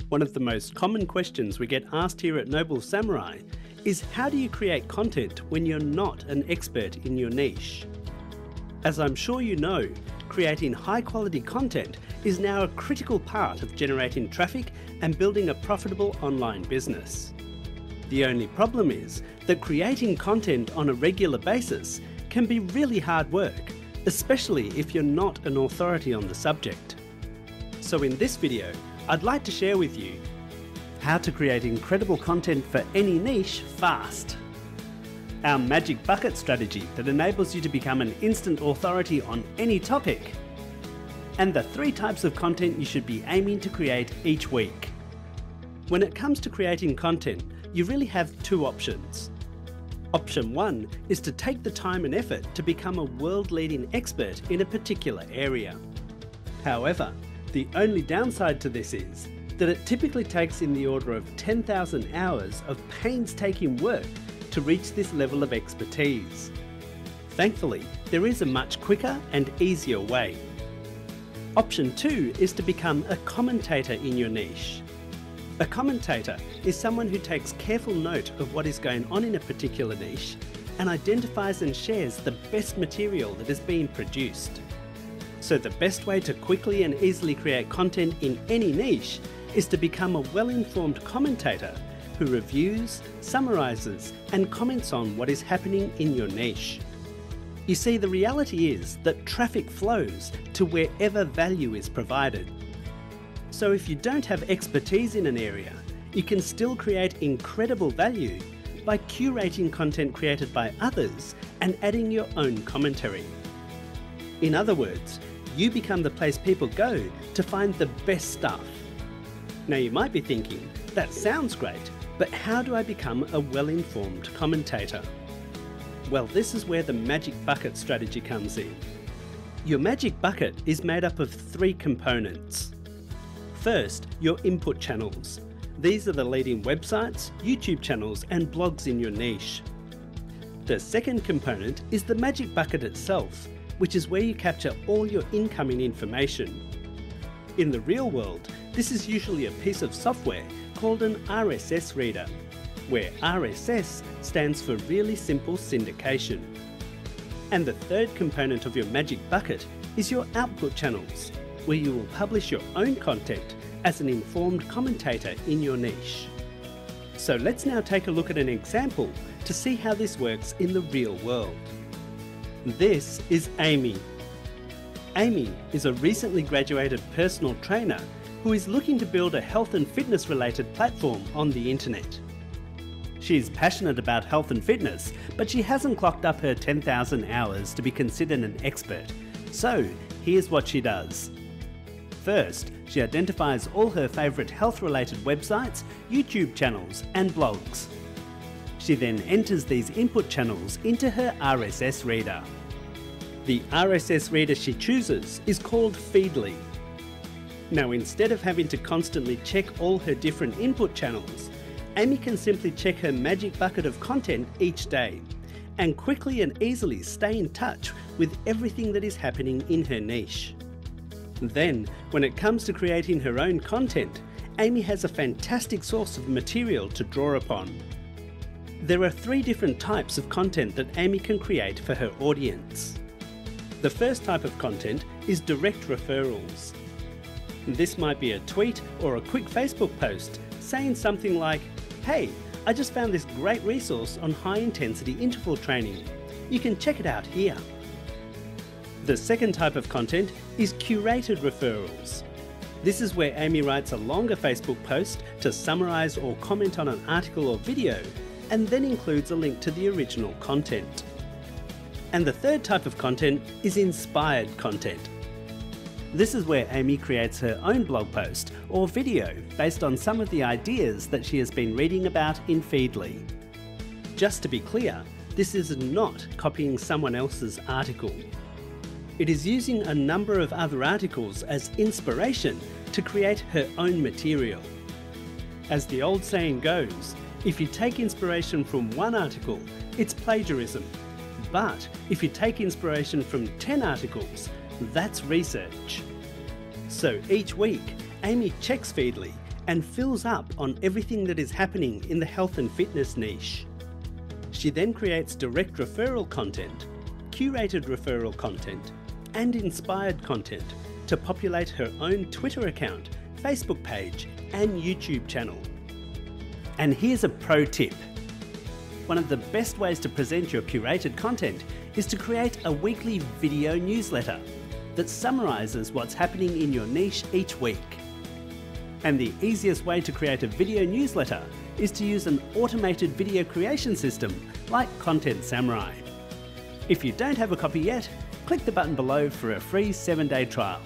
One of the most common questions we get asked here at Noble Samurai is, how do you create content when you're not an expert in your niche? As I'm sure you know, creating high quality content is now a critical part of generating traffic and building a profitable online business. The only problem is that creating content on a regular basis can be really hard work, especially if you're not an authority on the subject. So in this video, I'd like to share with you how to create incredible content for any niche fast. Our magic bucket strategy that enables you to become an instant authority on any topic. And the 3 types of content you should be aiming to create each week. When it comes to creating content, you really have 2 options. Option 1 is to take the time and effort to become a world-leading expert in a particular area. However, the only downside to this is that it typically takes in the order of 10,000 hours of painstaking work to reach this level of expertise. Thankfully, there is a much quicker and easier way. Option 2 is to become a commentator in your niche. A commentator is someone who takes careful note of what is going on in a particular niche and identifies and shares the best material that is being produced. So the best way to quickly and easily create content in any niche is to become a well-informed commentator who reviews, summarises and comments on what is happening in your niche. You see, the reality is that traffic flows to wherever value is provided. So if you don't have expertise in an area, you can still create incredible value by curating content created by others and adding your own commentary. In other words, you become the place people go to find the best stuff. Now you might be thinking, that sounds great, but how do I become a well-informed commentator? Well, this is where the magic bucket strategy comes in. Your magic bucket is made up of 3 components. First, your input channels. These are the leading websites, YouTube channels and blogs in your niche. The second component is the magic bucket itself, which is where you capture all your incoming information. In the real world, this is usually a piece of software called an RSS reader, where RSS stands for Really Simple Syndication. And the third component of your magic bucket is your output channels, where you will publish your own content as an informed commentator in your niche. So let's now take a look at an example to see how this works in the real world. This is Amy. Amy is a recently graduated personal trainer who is looking to build a health and fitness related platform on the internet. She is passionate about health and fitness, but she hasn't clocked up her 10,000 hours to be considered an expert. So here's what she does. First, she identifies all her favourite health related websites, YouTube channels and blogs. She then enters these input channels into her RSS reader. The RSS reader she chooses is called Feedly. Now, instead of having to constantly check all her different input channels, Amy can simply check her magic bucket of content each day and quickly and easily stay in touch with everything that is happening in her niche. Then, when it comes to creating her own content, Amy has a fantastic source of material to draw upon. There are 3 different types of content that Amy can create for her audience. The first type of content is direct referrals. This might be a tweet or a quick Facebook post saying something like, "Hey, I just found this great resource on high intensity interval training. You can check it out here." The second type of content is curated referrals. This is where Amy writes a longer Facebook post to summarise or comment on an article or video, and then includes a link to the original content. And the third type of content is inspired content. This is where Amy creates her own blog post or video based on some of the ideas that she has been reading about in Feedly. Just to be clear, this is not copying someone else's article. It is using a number of other articles as inspiration to create her own material. As the old saying goes, if you take inspiration from one article, it's plagiarism. But if you take inspiration from 10 articles, that's research. So each week, Amy checks Feedly and fills up on everything that is happening in the health and fitness niche. She then creates direct referral content, curated referral content, and inspired content to populate her own Twitter account, Facebook page, and YouTube channel. And here's a pro tip. One of the best ways to present your curated content is to create a weekly video newsletter that summarises what's happening in your niche each week. And the easiest way to create a video newsletter is to use an automated video creation system like Content Samurai. If you don't have a copy yet, click the button below for a free 7-day trial.